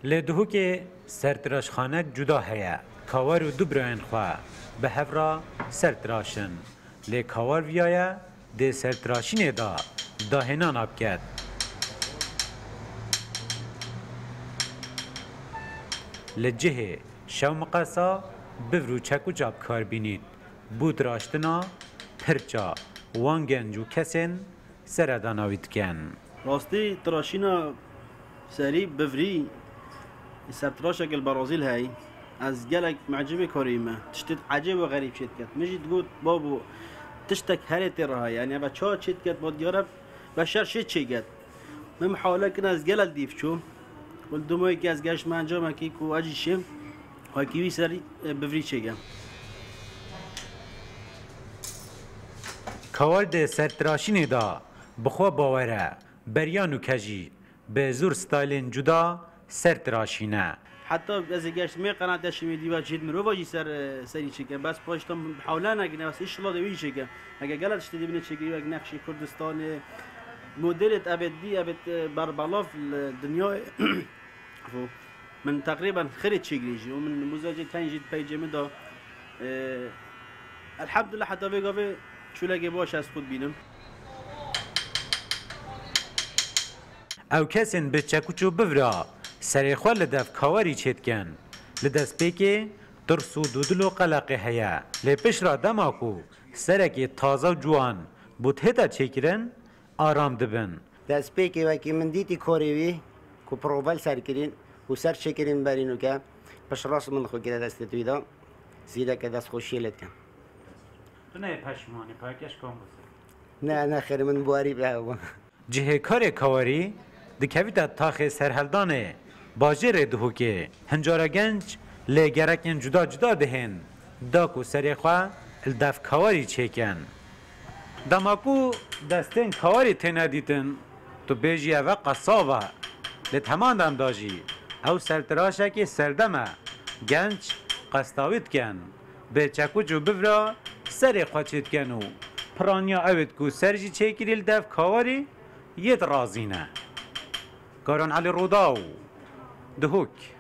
لدهو که سرتراش خانک جدا هیا کاور و دو براین خواه به هفرا سرتراشن لی کاور ویایا ده سرتراشین دا داهنان آب کرد. لجه شو مقاسا بفرو چکو جاب کار بینید بود راشتنا پرچا وانگنج و کسین سرداناوید کن. راستی تراشینا سری بفری سرتراشك البرازيل هاي از قالك معجبة كريمة تشتت عجيب وغريب شت كت مجي تقول بابو تشتك هاي ترى يعني أبى شو شت كت بود يارب بشر شت شيء كت من محاولة كنا از قال الديف شو والدموي كي از قاش ما انجام كيكو أجي شيء هاي كيوي سري بفري شيء كت کاورد سرتراشین دا بخوا باوره بریانو کجی به زور ستایلین جدا سرتراشینه. حتى از قاش ما قناة داشمي ديبا جد مروفاجي سري شيء بس باشتم حاولنا كنا بس إيش الله دوي شيء اگه قالت اشتدي بني شيء يقول نقش كردستان مديرة أبدي أبد بربلاف الدنيا من تقريبا خريط شيء يجي ومن مزاج تاني بيجي مدا الحمد لله حتى بيجا شو لاقي باش از خود بینم. او کسین به چکوچو بفرا سری خواه لدف کاوری چید کن لدست پیکی ترسو دودلو قلقه هیا لپش را دماکو سرکی تازه و جوان بود هتا چکرن آرام دبن. دست پیکی وکی من دیتی کوریوی که پروبال سر کرین و سر چکرین برینو که پش راست من خود که دست تویدا زیده که دست خوشیلت کن. تو نه پشمانی پاکش کن بسید؟ نه خیر من بواری به جه کار کاوری دکویتا تاخ سرحلدانه باجر دهو که هنجارا گنج لگرکن جدا جدا دهن داکو سری خواه الدف کاوری چکن دماکو دستین کاوری تینا دیتن تو بیجی اوه قصاوه لتهمان دم داجی او سرتراشه که سردمه گنج قصداوید کن به چکو جو بفرا سری خواه چید کنو پرانیا اوید کو سرجی چکریل دف کاوری یه رازینه کاران علی روداو دهوک